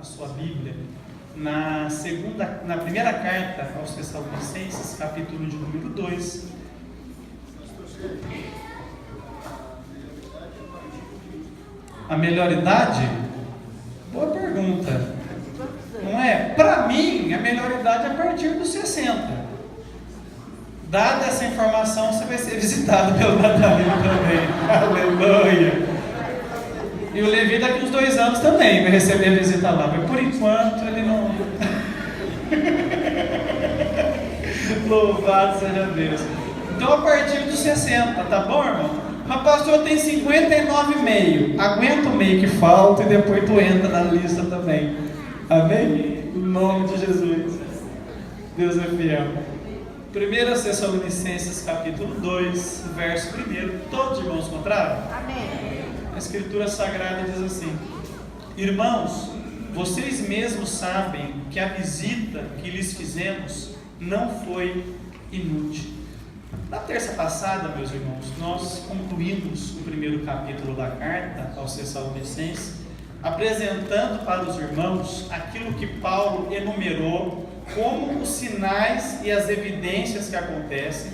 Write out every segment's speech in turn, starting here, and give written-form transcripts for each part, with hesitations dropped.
sua Bíblia na primeira carta aos Tessalonicenses, capítulo de número 2. A melhor idade? Boa pergunta. Não é? Para mim, a melhor idade é a partir dos 60. Dada essa informação, você vai ser visitado pelo Natalino também. Aleluia! E o Levi daqui uns 2 anos também vai receber a visita lá. Mas por enquanto ele não... Louvado seja Deus. Então a partir dos 60, tá bom, irmão? Mas pastor, tem 59,5. Aguenta o meio que falta e depois tu entra na lista também. Amém? Em nome de Jesus. Deus é fiel. 1 Tessalonicenses capítulo 2, verso 1. Todos os irmãos encontraram? Amém. A Escritura Sagrada diz assim: irmãos, vocês mesmos sabem que a visita que lhes fizemos não foi inútil. Na terça passada, meus irmãos, nós concluímos o primeiro capítulo da carta aos Tessalonicenses, apresentando para os irmãos aquilo que Paulo enumerou como os sinais e as evidências que acontecem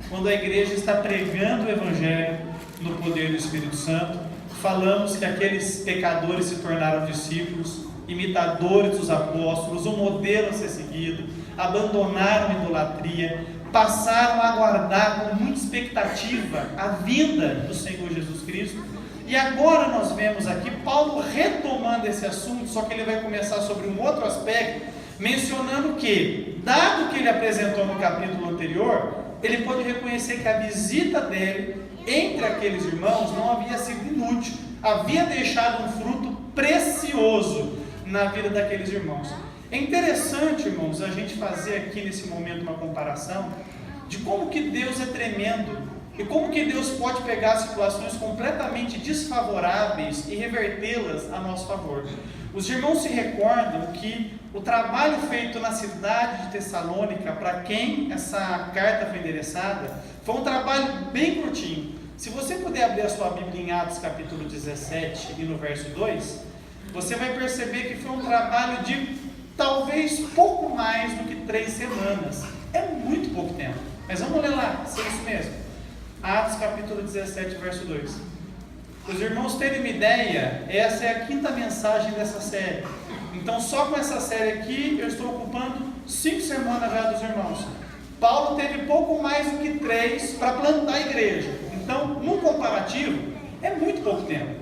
quando a igreja está pregando o Evangelho no poder do Espírito Santo. Falamos que aqueles pecadores se tornaram discípulos, imitadores dos apóstolos, um modelo a ser seguido, abandonaram a idolatria, passaram a aguardar com muita expectativa a vinda do Senhor Jesus Cristo. E agora nós vemos aqui Paulo retomando esse assunto, só que ele vai começar sobre um outro aspecto, mencionando que, dado que ele apresentou no capítulo anterior, ele pode reconhecer que a visita dele entre aqueles irmãos não havia sido inútil, havia deixado um fruto precioso na vida daqueles irmãos. É interessante, irmãos, a gente fazer aqui nesse momento uma comparação de como que Deus é tremendo e como que Deus pode pegar situações completamente desfavoráveis e revertê-las a nosso favor. Os irmãos se recordam que o trabalho feito na cidade de Tessalônica, para quem essa carta foi endereçada, foi um trabalho bem curtinho. Se você puder abrir a sua Bíblia em Atos capítulo 17 e no verso 2, você vai perceber que foi um trabalho de talvez pouco mais do que 3 semanas. É muito pouco tempo. Mas vamos ler lá, se é isso mesmo. Atos capítulo 17, verso 2. Os irmãos terem uma ideia, essa é a 5ª mensagem dessa série. Então só com essa série aqui, eu estou ocupando 5 semanas já dos irmãos. Paulo teve pouco mais do que 3 para plantar a igreja. Então, num comparativo, é muito pouco tempo.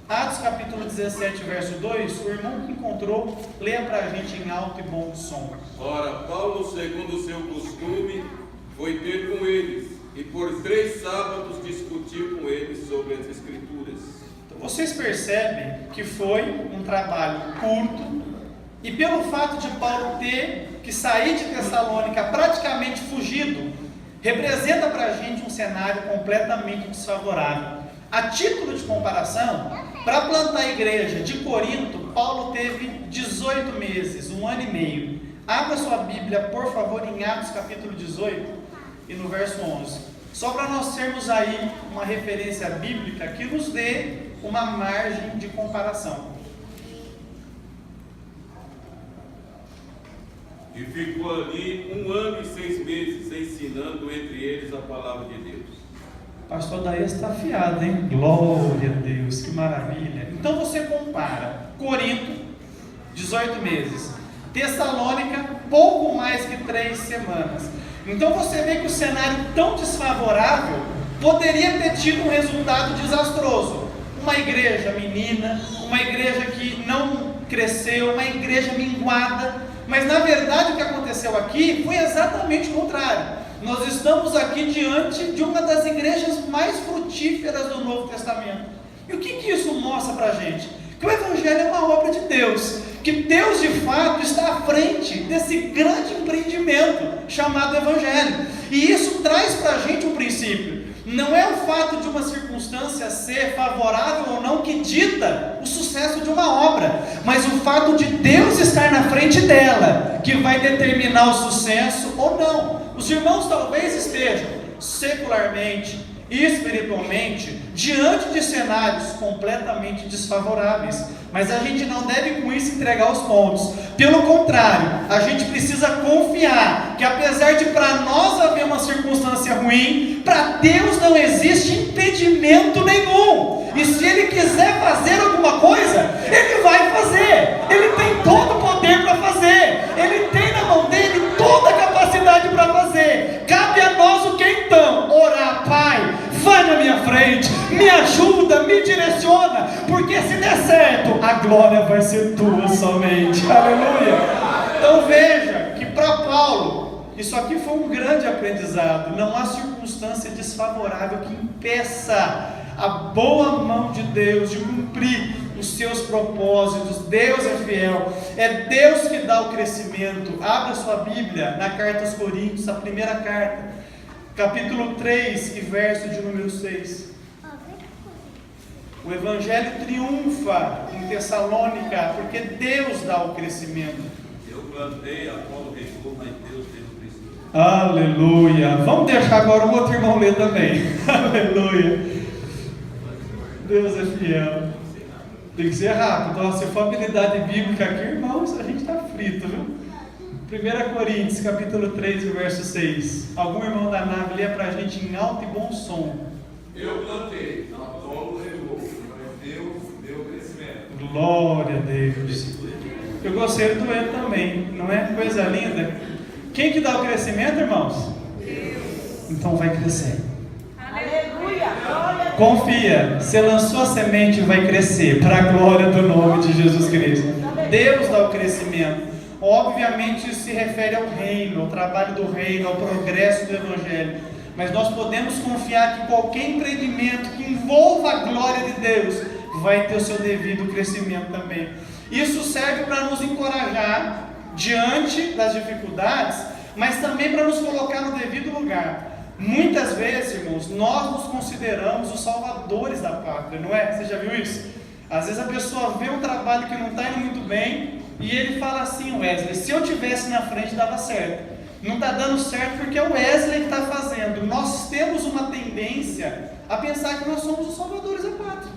Atos capítulo 17, verso 2, o irmão que encontrou, leia para a gente em alto e bom som. Ora, Paulo, segundo o seu costume, foi ter com eles, e por 3 sábados discutiu com eles sobre as Escrituras. Então, vocês percebem que foi um trabalho curto, e pelo fato de Paulo ter que sair de Tessalônica praticamente fugido, representa para a gente um cenário completamente desfavorável. A título de comparação, para plantar a igreja de Corinto, Paulo teve 18 meses, 1 ano e meio. Abra sua Bíblia, por favor, em Atos capítulo 18 e no verso 11. Só para nós termos aí uma referência bíblica que nos dê uma margem de comparação. E ficou ali 1 ano e 6 meses, ensinando entre eles a palavra de Deus. Pastor Daí está afiado, hein? Glória a Deus, que maravilha. Então você compara Corinto, 18 meses, Tessalônica, pouco mais que 3 semanas. Então você vê que o cenário tão desfavorável poderia ter tido um resultado desastroso. Uma igreja menina, uma igreja que não cresceu, uma igreja minguada. Mas na verdade o que aconteceu aqui foi exatamente o contrário. Nós estamos aqui diante de uma das igrejas mais frutíferas do Novo Testamento. E o que isso mostra para a gente? Que o Evangelho é uma obra de Deus, que Deus de fato está à frente desse grande empreendimento chamado Evangelho. E isso traz para a gente um princípio. Não é o fato de uma circunstância ser favorável ou não que dita o sucesso de uma obra, mas o fato de Deus estar na frente dela, que vai determinar o sucesso ou não. Os irmãos talvez estejam secularmente, espiritualmente, diante de cenários completamente desfavoráveis. Mas a gente não deve com isso entregar os pontos. Pelo contrário, a gente precisa confiar que apesar de para nós haver uma circunstância ruim, para Deus não existe impedimento nenhum. E se Ele quiser fazer alguma coisa, Ele vai fazer. Ele tem todo o poder para fazer. Ele tem na mão dele toda a capacidade para fazer. Cabe a nós o que então? Orar: Pai, vai na minha frente, me ajuda, me direciona, porque se der certo, a glória vai ser tua somente. Aleluia. Então veja que para Paulo, isso aqui foi um grande aprendizado. Não há circunstância desfavorável que impeça a boa mão de Deus de cumprir os seus propósitos. Deus é fiel, é Deus que dá o crescimento. Abra sua Bíblia na carta aos Coríntios, a primeira carta, capítulo 3 e verso de número 6. O Evangelho triunfa em Tessalônica, porque Deus dá o crescimento. Eu plantei, Apolo regou, mas Deus deu o crescimento. Aleluia. Vamos deixar agora o outro irmão ler também. Aleluia. Deus é fiel. Tem que ser rápido. Então, se for habilidade bíblica aqui, irmãos, a gente está frito, viu? 1 Coríntios, capítulo 3, verso 6. Algum irmão da nave lê para a gente em alto e bom som. Eu plantei, Apolo regou, mas Deus deu o crescimento. Glória a Deus. Eu gostei do ele também, não é? Coisa linda. Quem que dá o crescimento, irmãos? Deus. Então vai crescer. Aleluia. Glória. Confia, você lançou a semente, vai crescer, para a glória do nome de Jesus Cristo. Deus dá o crescimento. Obviamente isso se refere ao reino, ao trabalho do reino, ao progresso do Evangelho. Mas nós podemos confiar que qualquer empreendimento que envolva a glória de Deus vai ter o seu devido crescimento também. Isso serve para nos encorajar diante das dificuldades, mas também para nos colocar no devido lugar. Muitas vezes, irmãos, nós nos consideramos os salvadores da pátria, não é? Você já viu isso? Às vezes a pessoa vê um trabalho que não está indo muito bem e ele fala assim: Wesley, se eu tivesse na frente dava certo. Não está dando certo porque é o Wesley que está fazendo. Nós temos uma tendência a pensar que nós somos os salvadores da pátria,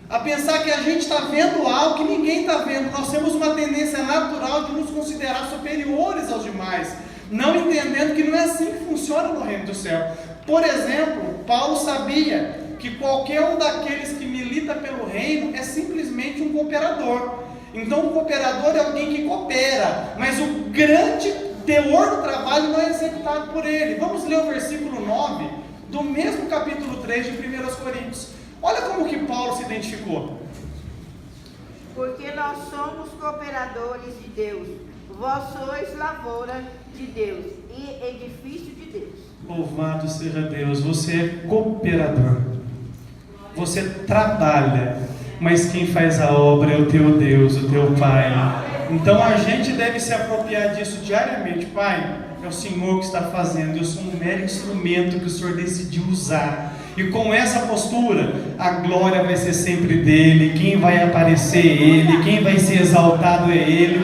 a pensar que a gente está vendo algo que ninguém está vendo. Nós temos uma tendência natural de nos considerar superiores aos demais, não entendendo que não é assim que funciona no reino do céu. Por exemplo, Paulo sabia que qualquer um daqueles que milita pelo reino é simplesmente um cooperador. Então o cooperador é alguém que coopera, mas o grande teor do trabalho não é executado por ele. Vamos ler o versículo 9 do mesmo capítulo 3 de 1 Coríntios. Olha como que Paulo se identificou. Porque nós somos cooperadores de Deus, vós sois lavoura de Deus e edifício de Deus. Louvado seja Deus. Você é cooperador, você trabalha, mas quem faz a obra é o teu Deus, o teu Pai. Então a gente deve se apropriar disso diariamente. Pai, é o Senhor que está fazendo, eu sou um mero instrumento que o Senhor decidiu usar. E com essa postura, a glória vai ser sempre dele, quem vai aparecer é ele, quem vai ser exaltado é ele.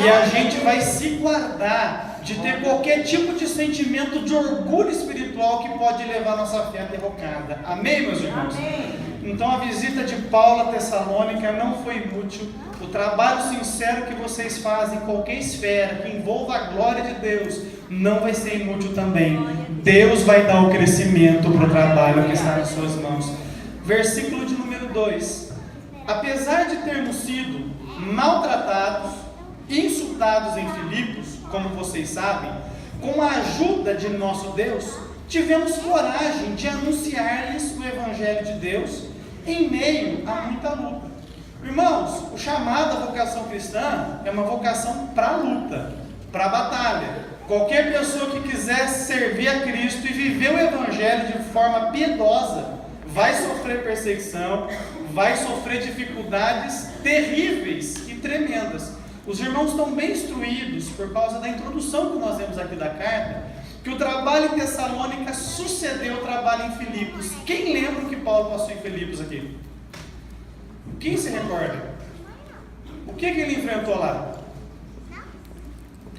E a gente vai se guardar de ter qualquer tipo de sentimento de orgulho espiritual que pode levar a nossa fé à derrocada. Amém, meus irmãos? Amém. Então a visita de Paulo a Tessalônica não foi inútil. O trabalho sincero que vocês fazem em qualquer esfera que envolva a glória de Deus não vai ser inútil também. Deus vai dar o crescimento para o trabalho que está nas suas mãos. Versículo de número 2. Apesar de termos sido maltratados, insultados em Filipos, como vocês sabem, com a ajuda de nosso Deus, tivemos coragem de anunciar-lhes o Evangelho de Deus em meio a muita luta. Irmãos, o chamado à vocação cristã é uma vocação para a luta, para a batalha. Qualquer pessoa que quiser servir a Cristo e viver o Evangelho de forma piedosa vai sofrer perseguição, vai sofrer dificuldades terríveis e tremendas. Os irmãos estão bem instruídos por causa da introdução que nós vemos aqui da carta, que o trabalho em Tessalônica sucedeu ao trabalho em Filipos. Quem lembra o que Paulo passou em Filipos aqui? Quem se recorda? O que ele enfrentou lá?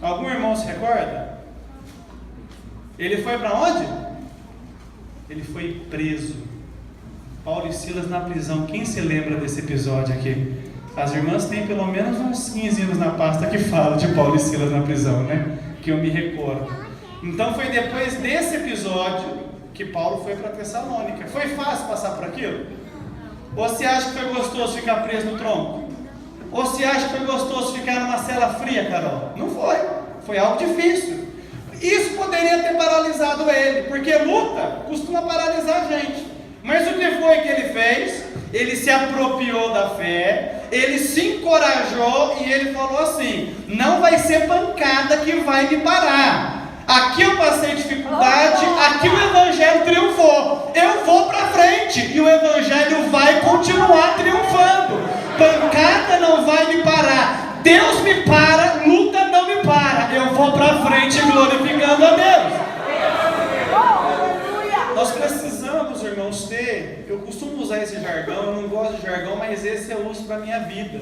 Algum irmão se recorda? Ele foi para onde? Ele foi preso. Paulo e Silas na prisão. Quem se lembra desse episódio aqui? As irmãs têm pelo menos uns 15 anos na pasta que fala de Paulo e Silas na prisão, né? Que eu me recordo. Então foi depois desse episódio que Paulo foi para Tessalônica. Foi fácil passar por aquilo? Ou você acha que foi gostoso ficar preso no tronco? Ou você acha que foi gostoso ficar numa cela fria, Carol? Não foi. Foi algo difícil. Isso poderia ter paralisado ele, porque luta costuma paralisar a gente. Mas o que foi que ele fez? Ele se apropriou da fé, ele se encorajou e ele falou assim: não vai ser pancada que vai me parar. Aqui eu passei dificuldade, aqui o Evangelho triunfou. Eu vou para frente e o Evangelho vai continuar triunfando. Pancada não vai me parar. Deus me para, luta não me para. Eu vou para frente glorificando a Deus. Nós precisamos, irmãos, ter... Eu costumo usar esse jargão, eu não gosto de jargão, mas esse eu uso para a minha vida.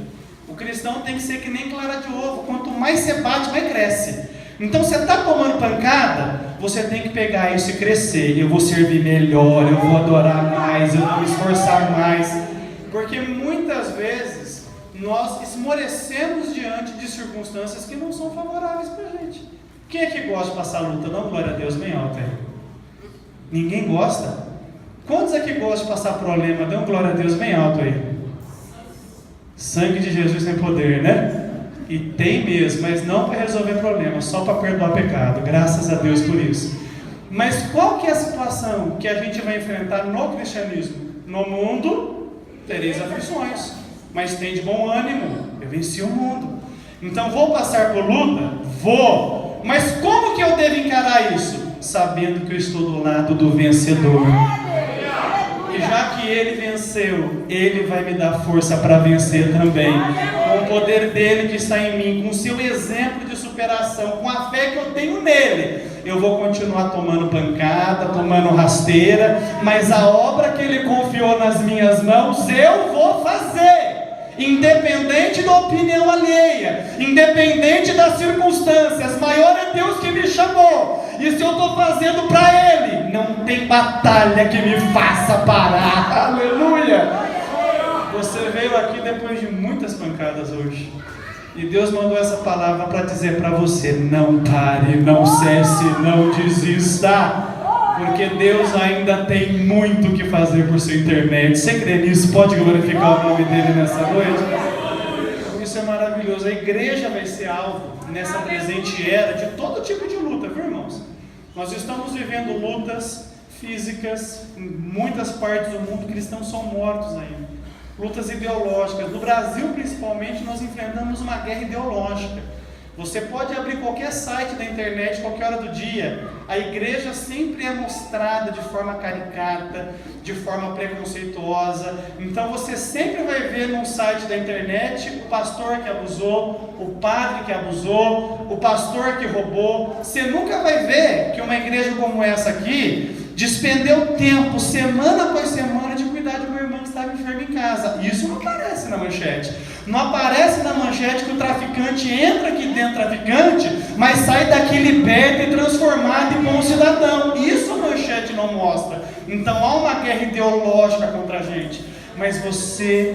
O cristão tem que ser que nem clara de ovo. Quanto mais você bate, mais cresce. Então você está tomando pancada, você tem que pegar isso e crescer. Eu vou servir melhor, eu vou adorar mais, eu vou me esforçar mais. Porque muitas vezes nós esmorecemos diante de circunstâncias que não são favoráveis para a gente. Quem é que gosta de passar luta? Não, glória a Deus, bem alto aí. Ninguém gosta? Quantos aqui gostam de passar problema? Dê um glória a Deus bem alto aí. Sangue de Jesus tem poder, né? E tem mesmo, mas não para resolver problemas, só para perdoar pecado. Graças a Deus por isso. Mas qual que é a situação que a gente vai enfrentar no cristianismo? No mundo tereis aflições, mas tem de bom ânimo, eu venci o mundo. Então vou passar por luta? Vou. Mas como que eu devo encarar isso? Sabendo que eu estou do lado do vencedor. E já que ele venceu, ele vai me dar força para vencer também. Com o poder dele que está em mim, com o seu exemplo de superação, com a fé que eu tenho nele, eu vou continuar tomando pancada, tomando rasteira, mas a obra que ele confiou nas minhas mãos, eu vou fazer. Independente da opinião alheia, independente das circunstâncias, maior é Deus que me chamou, e se eu estou fazendo para Ele, não tem batalha que me faça parar. Aleluia! Você veio aqui depois de muitas pancadas hoje, e Deus mandou essa palavra para dizer para você: não pare, não cesse, não desista, porque Deus ainda tem muito o que fazer por seu intermédio. Você crê nisso? Pode glorificar o nome dele nessa noite? Isso é maravilhoso. A igreja vai ser alvo nessa presente era de todo tipo de luta, viu, irmãos? Nós estamos vivendo lutas físicas em muitas partes do mundo. Cristãos são mortos ainda. Lutas ideológicas. No Brasil, principalmente, nós enfrentamos uma guerra ideológica. Você pode abrir qualquer site da internet, qualquer hora do dia, a igreja sempre é mostrada de forma caricata, de forma preconceituosa. Então você sempre vai ver num site da internet o pastor que abusou, o padre que abusou, o pastor que roubou. Você nunca vai ver que uma igreja como essa aqui despendeu tempo, semana após semana, de cuidar de uma irmã que estava enferma em casa. Isso não aparece na manchete. Não aparece na manchete que o traficante entra aqui dentro, traficante, mas sai daqui liberto e transformado em bom cidadão. Isso a manchete não mostra. Então há uma guerra ideológica contra a gente, mas você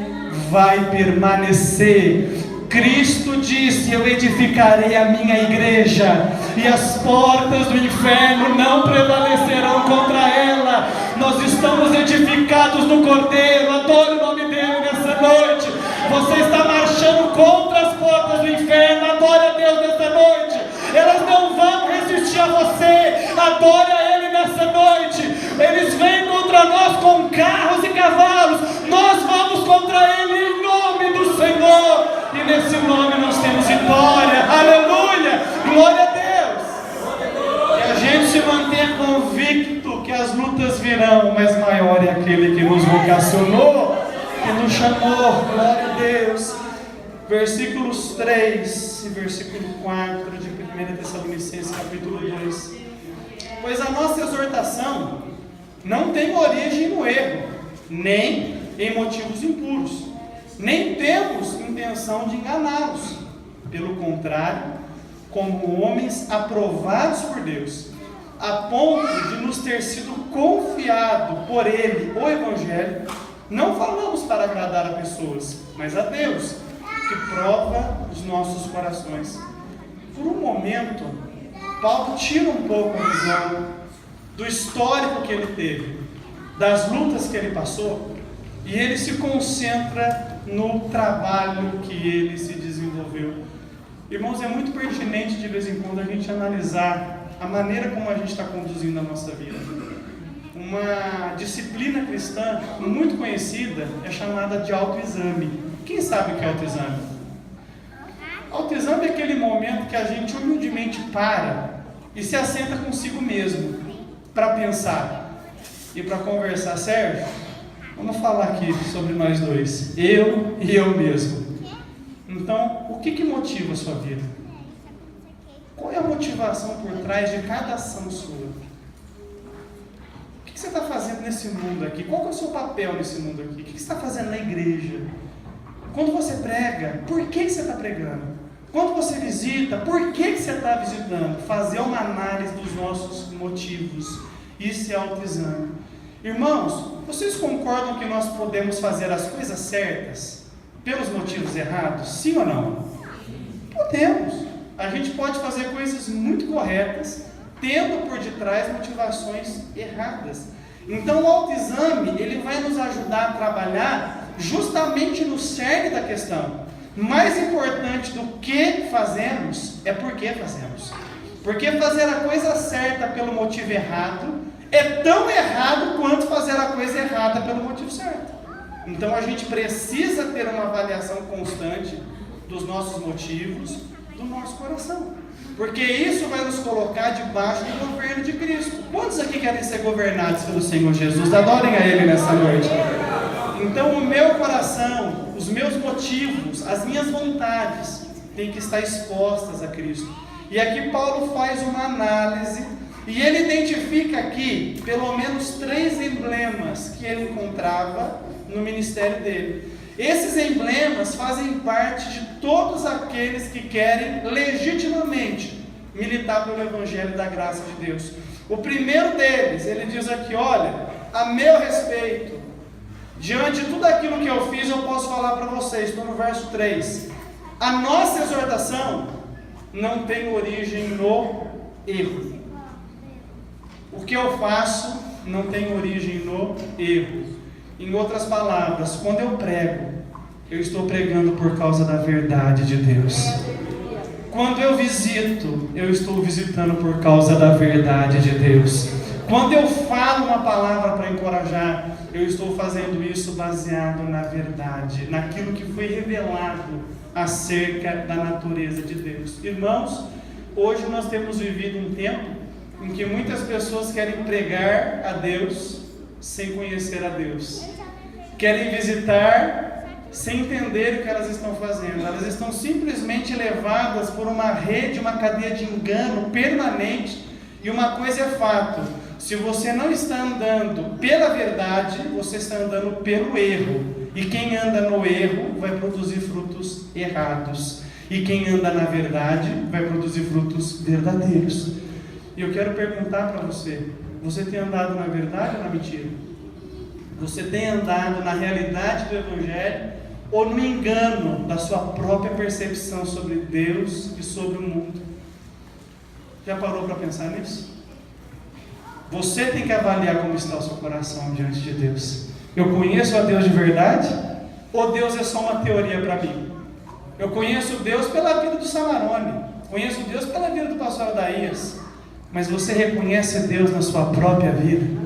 vai permanecer. Cristo disse: eu edificarei a minha igreja, e as portas do inferno não prevalecerão contra ela. Nós estamos edificados no Cordeiro. Adore o nome dele nessa noite. Você está marchando contra as portas do inferno. Adore a Deus nessa noite. Elas não vão resistir a você. Adore a Ele nessa noite. Eles vêm contra nós com carros e cavalos. Nós vamos contra Ele em nome do Senhor. E nesse nome nós temos vitória. Aleluia! Glória a Deus! Que a gente se mantenha convicto que as lutas virão, mas maior é aquele que nos vocacionou, que nos chamou. Glória a Deus! Versículos 3 e versículo 4 de 1 Tessalonicenses capítulo 2. Pois a nossa exortação não tem origem no erro, nem em motivos impuros, nem temos intenção de enganá-los. Pelo contrário, como homens aprovados por Deus, a ponto de nos ter sido confiado por Ele o Evangelho, não falamos para agradar a pessoas, mas a Deus, que prova os nossos corações. Por um momento, Paulo tira um pouco a visão do histórico que ele teve, das lutas que ele passou, e ele se concentra no trabalho que ele se desenvolveu. Irmãos, é muito pertinente de vez em quando a gente analisar a maneira como a gente está conduzindo a nossa vida. Uma disciplina cristã muito conhecida é chamada de autoexame. Quem sabe o que é autoexame? Autoexame é aquele momento que a gente humildemente para e se assenta consigo mesmo para pensar e para conversar. Sérgio, vamos falar aqui sobre nós dois, eu e eu mesmo. Então, o que motiva a sua vida? Qual é a motivação por trás de cada ação sua? O que você está fazendo nesse mundo aqui? Qual é o seu papel nesse mundo aqui? O que você está fazendo na igreja? Quando você prega, por que você está pregando? Quando você visita, por que você está visitando? Fazer uma análise dos nossos motivos. Isso é autoexame. Irmãos, vocês concordam que nós podemos fazer as coisas certas pelos motivos errados? Sim ou não? Podemos. A gente pode fazer coisas muito corretas, tendo por detrás motivações erradas. Então o autoexame, ele vai nos ajudar a trabalhar justamente no cerne da questão. Mais importante do que fazemos é por que fazemos. Porque fazer a coisa certa pelo motivo errado é tão errado quanto fazer a coisa errada pelo motivo certo. Então a gente precisa ter uma avaliação constante dos nossos motivos, do nosso coração, porque isso vai nos colocar debaixo do governo de Cristo. Quantos aqui querem ser governados pelo Senhor Jesus? Adorem a Ele nessa noite. Então o meu coração, os meus motivos, as minhas vontades têm que estar expostas a Cristo. E aqui Paulo faz uma análise e ele identifica aqui pelo menos 3 emblemas que ele encontrava no ministério dele. Esses emblemas fazem parte de todos aqueles que querem legitimamente militar pelo Evangelho da graça de Deus. O primeiro deles, ele diz aqui, olha, a meu respeito, diante de tudo aquilo que eu fiz, eu posso falar para vocês, estou no verso 3, a nossa exortação não tem origem no erro. O que eu faço não tem origem no erro. Em outras palavras, quando eu prego, eu estou pregando por causa da verdade de Deus. Quando eu visito, eu estou visitando por causa da verdade de Deus. Quando eu falo uma palavra para encorajar, eu estou fazendo isso baseado na verdade, naquilo que foi revelado acerca da natureza de Deus. Irmãos, hoje nós temos vivido um tempo em que muitas pessoas querem pregar a Deus sem conhecer a Deus, querem visitar sem entender o que elas estão fazendo. Elas estão simplesmente levadas por uma rede, uma cadeia de engano permanente. E uma coisa é fato: se você não está andando pela verdade, você está andando pelo erro. E quem anda no erro vai produzir frutos errados, e quem anda na verdade vai produzir frutos verdadeiros. E eu quero perguntar para você: você tem andado na verdade ou na mentira? Você tem andado na realidade do Evangelho ou no engano da sua própria percepção sobre Deus e sobre o mundo? Já parou para pensar nisso? Você tem que avaliar como está o seu coração diante de Deus. Eu conheço a Deus de verdade? Ou Deus é só uma teoria para mim? Eu conheço Deus pela vida do Samarone, conheço Deus pela vida do pastor Adaías, mas você reconhece Deus na sua própria vida?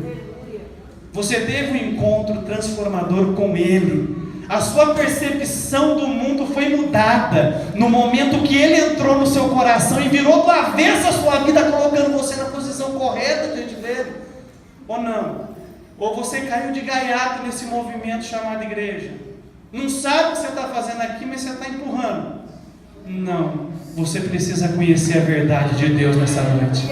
Você teve um encontro transformador com Ele. A sua percepção do mundo foi mudada no momento que Ele entrou no seu coração e virou do avesso a sua vida, colocando você na posição correta diante dele. Ou não? Ou você caiu de gaiato nesse movimento chamado igreja? Não sabe o que você está fazendo aqui, mas você está empurrando. Não. Você precisa conhecer a verdade de Deus nessa noite.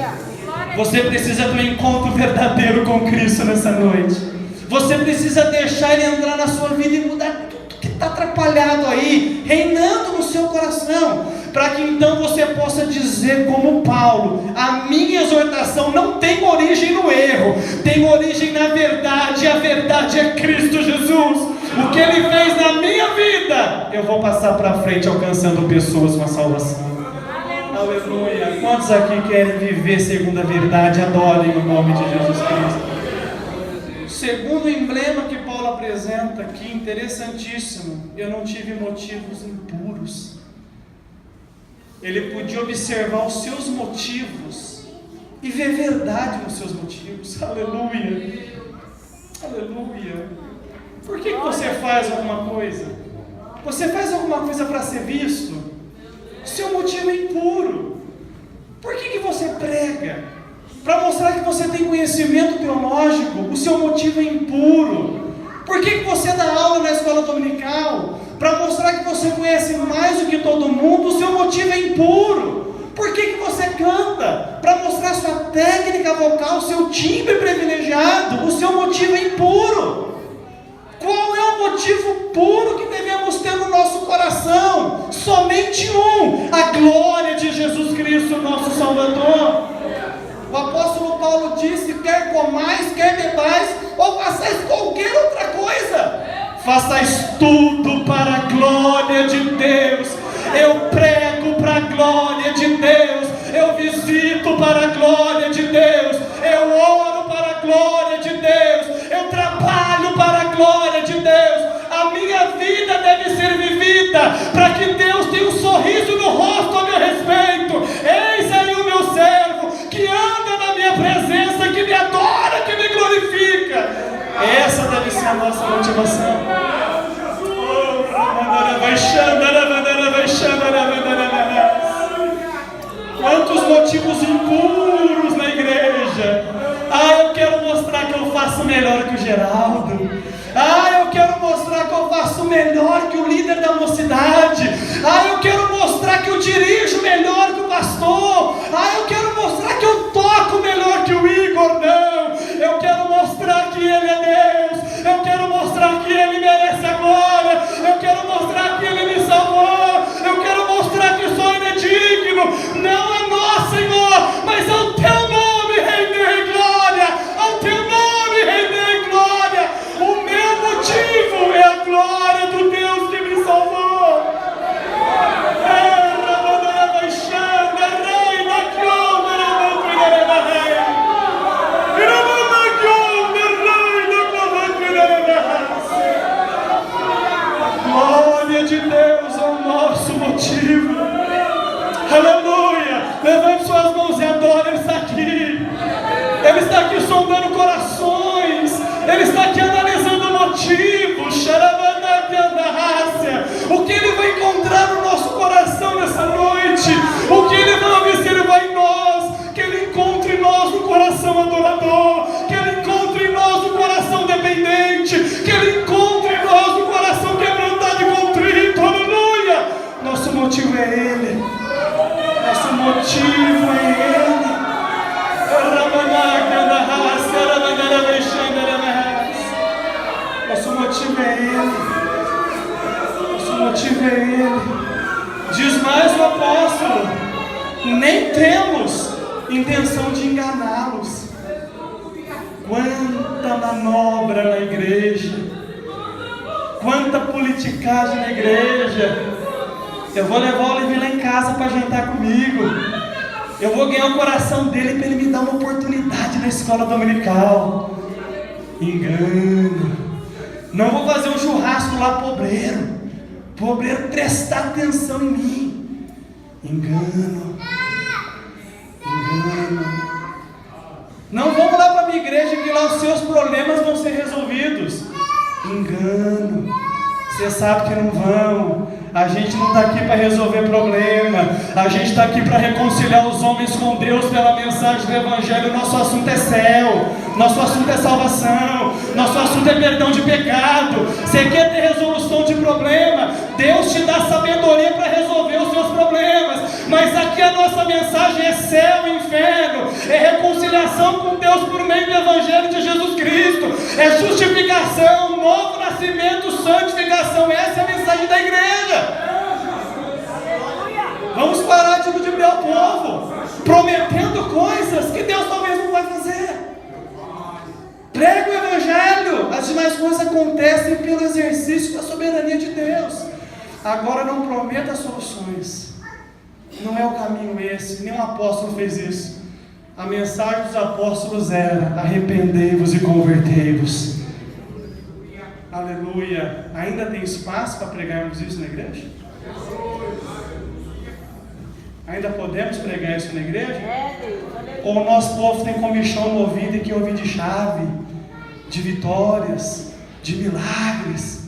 Você precisa ter um encontro verdadeiro com Cristo nessa noite. Você precisa deixar Ele entrar na sua vida e mudar tudo que está atrapalhado aí, reinando no seu coração. para que então você possa dizer como Paulo: a minha exortação não tem origem no erro, tem origem na verdade, e a verdade é Cristo Jesus. O que Ele fez na minha vida, eu vou passar para frente alcançando pessoas com a salvação. Aleluia. Quantos aqui querem viver segundo a verdade? Adorem o nome de Jesus Cristo. O segundo emblema que Paulo apresenta aqui, interessantíssimo: eu não tive motivos impuros. Ele podia observar os seus motivos e ver verdade nos seus motivos. Aleluia. Aleluia. Por que você faz alguma coisa? Você faz alguma coisa para ser visto? Seu motivo é impuro. Por que você prega? Para mostrar que você tem conhecimento teológico. O seu motivo é impuro. Por que você dá aula na escola dominical? Para mostrar que você conhece mais do que todo mundo. O seu motivo é impuro. Por que você canta? Para mostrar sua técnica vocal, seu timbre privilegiado. O seu motivo é impuro. Qual é o motivo puro que devemos ter no nosso coração? Somente um: a glória de Jesus Cristo, nosso Salvador. O apóstolo Paulo disse: quer comais, quer bebais, ou façais qualquer outra coisa, façais tudo para a glória de Deus. Eu prego para a glória de Deus, eu visito para a glória de Deus, eu oro para a glória de Deus, eu trabalho para a glória de Deus. A minha vida deve ser vivida para que Deus tenha um sorriso no rosto a meu respeito. Eis aí o meu servo que anda na minha presença, que me adora, que me glorifica. Essa deve ser a nossa motivação. Quantos motivos impuros na igreja? Eu quero mostrar que eu faço melhor que o Geraldo. Eu quero mostrar que eu faço melhor que o líder da mocidade. Eu quero mostrar que eu dirijo melhor que o pastor. Eu quero mostrar que eu toco melhor que o Igor. Não, eu quero mostrar que Ele é Deus. Eu quero mostrar que Ele merece a glória. Eu quero mostrar que Ele me salvou. Eu quero mostrar que só Ele é digno. Não é nós, Senhor, mas é o Teu nome, render glória. Ao Teu nome, render glória. O meu motivo é a glória do Deus que me salvou. Glória de Deus é o nosso motivo. Aleluia. Levante suas mãos e adore. Ele está aqui. Ele está aqui sondando corações. Ele está aqui analisando motivos. O que Ele vai encontrar no nosso coração nessa noite? O que Ele vai observar em nós? Que Ele encontre em nós um coração adorador. Que Ele encontre em nós um coração dependente. Que Ele encontre em nós um coração quebrantado e contrito. Aleluia. Nosso motivo é Ele. Nosso motivo é Ele. Nosso motivo é Ele. Nosso motivo é Ele. Diz mais o apóstolo: nem temos intenção de enganá-los. Quanta manobra na igreja, quanta politicagem na igreja. Eu vou levar o Levi lá em casa para jantar comigo. Eu vou ganhar o coração dele para ele me dar uma oportunidade na escola dominical. Engano. Não vou fazer um churrasco lá pobreiro. Pobreiro prestar atenção em mim. Engano. Engano. Não vamos lá para a minha igreja que lá os seus problemas vão ser resolvidos. Engano. Você sabe que não vão. A gente não está aqui para resolver problema. A gente está aqui para reconciliar os homens com Deus pela mensagem do Evangelho. Nosso assunto é céu. Nosso assunto é salvação. Nosso assunto é perdão de pecado. Você quer ter resolução de problema? Deus te dá sabedoria para resolver os seus problemas. Mas aqui a nossa mensagem é céu e inferno. É reconciliação com Deus por meio do Evangelho de Jesus Cristo. É justificação, novo nascimento, santificação. Essa é a mensagem da igreja. Vamos de ludibriar o povo, prometendo coisas que Deus talvez não vai fazer. Prega o Evangelho, as demais coisas acontecem pelo exercício da soberania de Deus. Agora não prometa soluções, não é o caminho esse, nenhum apóstolo fez isso. A mensagem dos apóstolos era: arrependei-vos e convertei-vos. Aleluia. Ainda tem espaço para pregarmos isso na igreja? Ainda podemos pregar isso na igreja? Ou o nosso povo tem comichão no ouvido e que ouvir de chave, de vitórias, de milagres,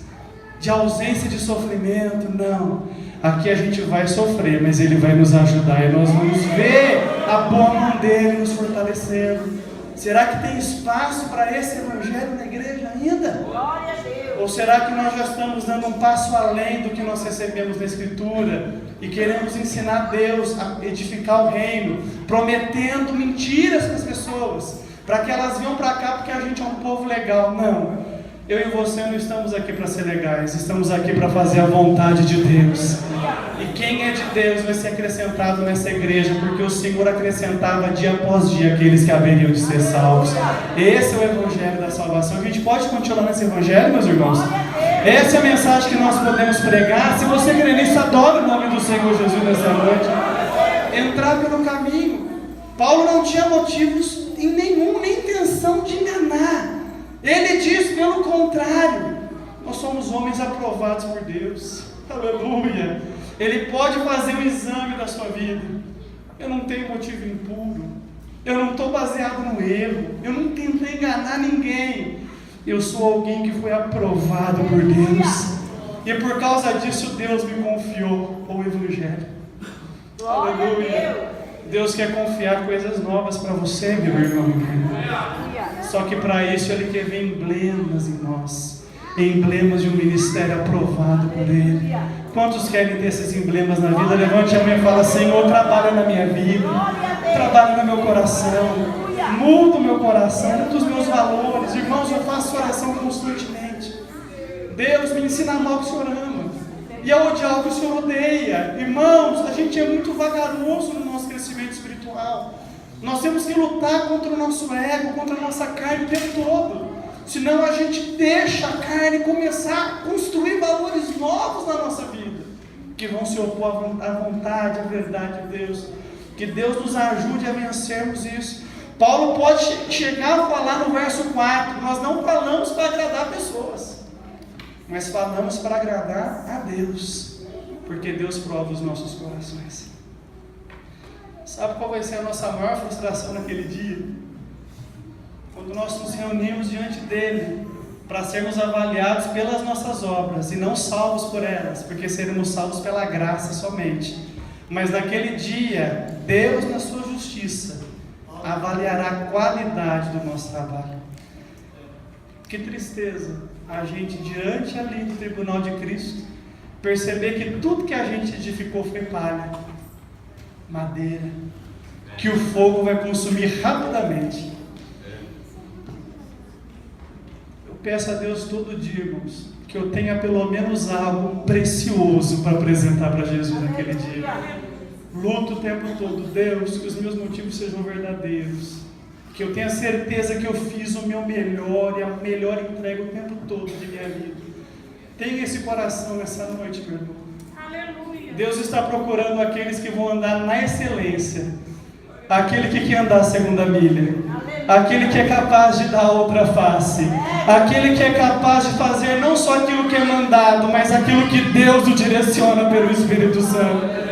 de ausência de sofrimento? Não. Aqui a gente vai sofrer, mas Ele vai nos ajudar e nós vamos ver a boa mão dEle nos fortalecendo. Será que tem espaço para esse Evangelho na igreja ainda? Glória a Deus. Ou será que nós já estamos dando um passo além do que nós recebemos na Escritura e queremos ensinar Deus a edificar o reino, prometendo mentiras para as pessoas, para que elas venham para cá porque a gente é um povo legal? Não. Eu e você não estamos aqui para ser legais, estamos aqui para fazer a vontade de Deus. E quem é de Deus vai ser acrescentado nessa igreja, porque o Senhor acrescentava dia após dia aqueles que haveriam de ser salvos. Esse é o Evangelho da salvação. A gente pode continuar nesse Evangelho, meus irmãos? Essa é a mensagem que nós podemos pregar. Se você crê nisso, adore o nome do Senhor Jesus nessa noite. Entrar pelo caminho. Paulo não tinha motivos nenhum, nem intenção de enganar. Ele diz, pelo contrário, nós somos homens aprovados por Deus. Aleluia. Ele pode fazer um exame da sua vida. Eu não tenho motivo impuro, eu não estou baseado no erro, eu não tentei enganar ninguém. Eu sou alguém que foi aprovado por Deus, e por causa disso Deus me confiou o Evangelho. Aleluia. Deus quer confiar coisas novas para você, meu irmão. Só que para isso Ele quer ver emblemas em nós, emblemas de um ministério aprovado por Ele. Quantos querem ter esses emblemas na vida? Levante a mão e fala: Senhor, trabalha na minha vida, trabalha no meu coração, muda o meu coração, muda os meus valores. Irmãos, eu faço oração constantemente. Deus, me ensina a amar o que o Senhor ama e a odiar o que o Senhor odeia. Irmãos, a gente é muito vagaroso no nosso crescimento espiritual. Nós temos que lutar contra o nosso ego, contra a nossa carne o tempo todo. Senão a gente deixa a carne começar a construir valores novos na nossa vida, que vão se opor à vontade, à verdade de Deus. Que Deus nos ajude a vencermos isso. Paulo pode chegar a falar no verso 4, nós não falamos para agradar pessoas, mas falamos para agradar a Deus, porque Deus prova os nossos corações. Sabe qual vai ser a nossa maior frustração naquele dia? Quando nós nos reunimos diante dEle para sermos avaliados pelas nossas obras e não salvos por elas, porque seremos salvos pela graça somente. Mas naquele dia, Deus, na sua justiça, avaliará a qualidade do nosso trabalho. Que tristeza a gente, diante ali do tribunal de Cristo, perceber que tudo que a gente edificou foi palha, madeira, que o fogo vai consumir rapidamente. Eu peço a Deus todo dia, irmãos, que eu tenha pelo menos algo precioso para apresentar para Jesus naquele dia. Luto o tempo todo, Deus, que os meus motivos sejam verdadeiros, que eu tenha certeza que eu fiz o meu melhor e a melhor entrega o tempo todo de minha vida. Tenha esse coração nessa noite, meu irmão. Aleluia. Deus está procurando aqueles que vão andar na excelência, aquele que quer andar a segunda milha, aquele que é capaz de dar outra face, aquele que é capaz de fazer não só aquilo que é mandado, mas aquilo que Deus o direciona pelo Espírito Santo.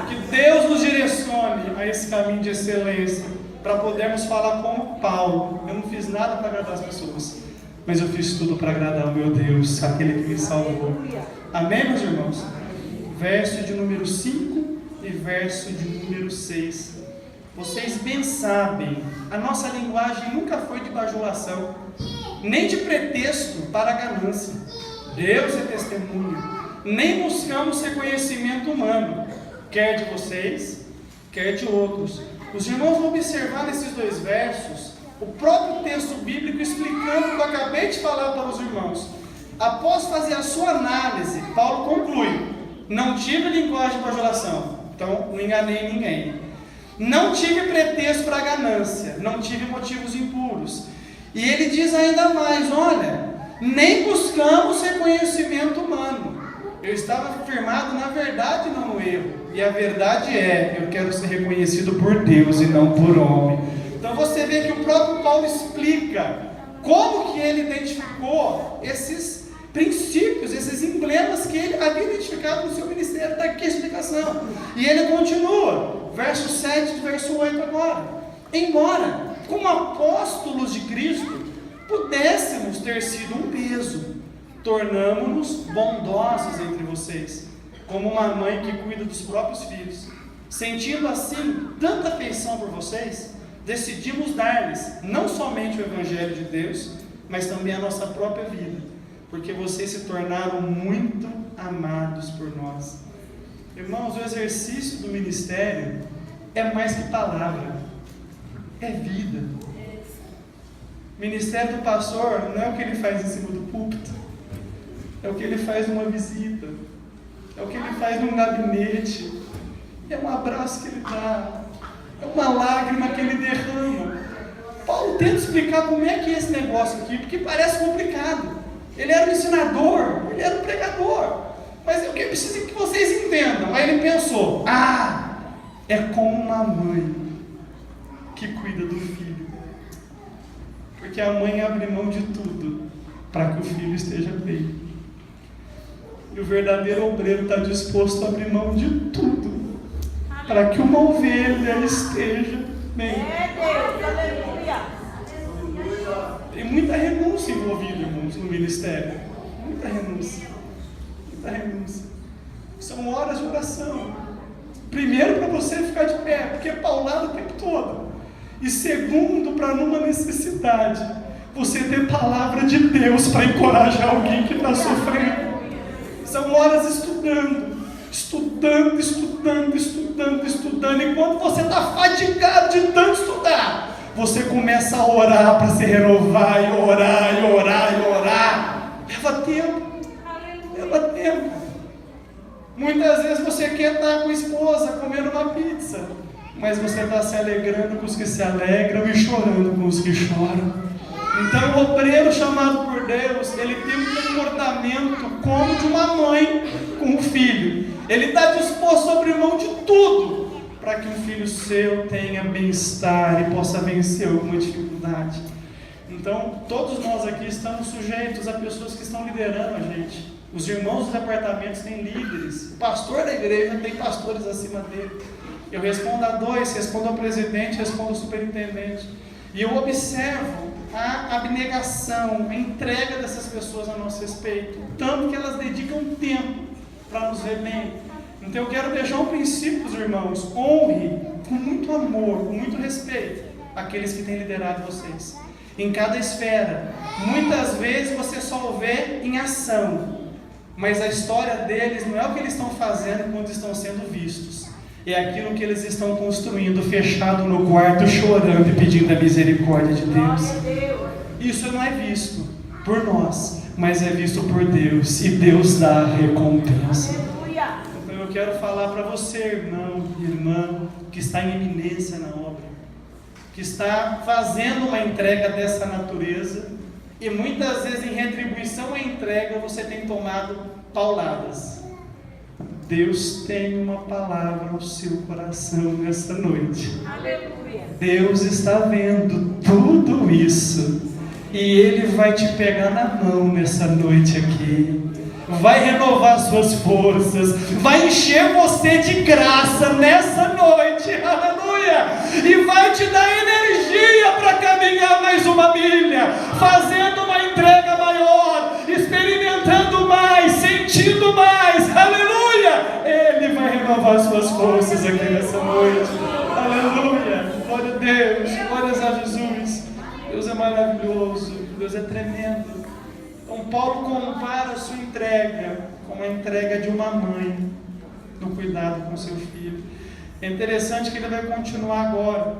Que Deus nos direcione a esse caminho de excelência, para podermos falar como Paulo: eu não fiz nada para agradar as pessoas, mas eu fiz tudo para agradar o meu Deus, aquele que me salvou. Amém, meus irmãos? Verso de número 5 e verso de número 6. Vocês bem sabem, a nossa linguagem nunca foi de bajulação, nem de pretexto para a ganância. Deus é testemunho. Nem buscamos reconhecimento humano, quer de vocês, quer de outros. Os irmãos vão observar nesses dois versos o próprio texto bíblico explicando o que eu acabei de falar para os irmãos. Após fazer a sua análise, Paulo conclui: não tive linguagem de bajulação, Então, não enganei ninguém. Não tive pretexto para ganância, não tive motivos impuros. E ele diz ainda mais, olha, nem buscamos reconhecimento humano. Eu estava firmado na verdade, não no erro. E a verdade é, eu quero ser reconhecido por Deus e não por homem. Então você vê que o próprio Paulo explica como que ele identificou esses princípios, esses emblemas que ele havia identificado no seu ministério. Está aqui a explicação. E ele continua, verso 7 do verso 8 agora. Embora, como apóstolos de Cristo, pudéssemos ter sido um peso, tornamo-nos bondosos entre vocês, como uma mãe que cuida dos próprios filhos. Sentindo assim tanta afeição por vocês, decidimos dar-lhes não somente o Evangelho de Deus, mas também a nossa própria vida, porque vocês se tornaram muito amados por nós. Irmãos, o exercício do ministério é mais que palavra, é vida. O ministério do pastor não é o que ele faz em cima do púlpito, é o que ele faz numa visita, é o que ele faz num gabinete, é um abraço que ele dá, é uma lágrima que ele derrama. Paulo tenta explicar como é que é esse negócio aqui, porque parece complicado. Ele era um ensinador, ele era um pregador, mas eu preciso que vocês entendam. Aí ele pensou, é como uma mãe que cuida do filho, porque a mãe abre mão de tudo para que o filho esteja bem. E o verdadeiro obreiro está disposto a abrir mão de tudo para que uma ovelha esteja bem. Tem muita renúncia envolvida, irmãos, no ministério. Muita renúncia. Muita renúncia. São horas de oração. Primeiro, para você ficar de pé, porque é paulado o tempo todo. E segundo, para numa necessidade, você ter palavra de Deus para encorajar alguém que está sofrendo. São horas estudando. E quando você está fadigado de tanto estudar, você começa a orar para se renovar, e orar. Leva tempo. Muitas vezes você quer estar com a esposa comendo uma pizza, mas você está se alegrando com os que se alegram e chorando com os que choram. Então o obreiro chamado por Deus, ele tem um comportamento como de uma mãe com um filho. Ele está disposto a abrir mão de tudo para que um filho seu tenha bem-estar e possa vencer alguma dificuldade. Então todos nós aqui estamos sujeitos a pessoas que estão liderando a gente. Os irmãos dos departamentos têm líderes, o pastor da igreja tem pastores acima dele. Eu respondo a 2, respondo ao presidente, respondo ao superintendente. E eu observo a abnegação, a entrega dessas pessoas a nosso respeito, tanto que elas dedicam tempo para nos ver bem. Então eu quero deixar um princípio para os irmãos: honre com muito amor, com muito respeito aqueles que têm liderado vocês, em cada esfera. Muitas vezes você só o vê em ação, mas a história deles não é o que eles estão fazendo quando estão sendo vistos, é aquilo que eles estão construindo, fechado no quarto, chorando e pedindo a misericórdia de Deus. Isso não é visto por nós, mas é visto por Deus, e Deus dá a recompensa. Então eu quero falar para você, irmão e irmã, que está em eminência na obra, que está fazendo uma entrega dessa natureza, e muitas vezes em retribuição à entrega você tem tomado pauladas. Deus tem uma palavra ao seu coração nessa noite. Aleluia. Deus está vendo tudo isso, e Ele vai te pegar na mão nessa noite aqui, vai renovar suas forças, vai encher você de graça nessa noite, aleluia, e vai te dar energia para caminhar mais uma milha, fazendo uma entrega maior, experimentando mais, sentindo mais, aleluia. Ele vai renovar suas forças aqui nessa noite, aleluia. Glória a Deus, glórias a Jesus. Deus é maravilhoso, Deus é tremendo. Então Paulo compara a sua entrega com a entrega de uma mãe no cuidado com seu filho. É interessante que ele vai continuar agora,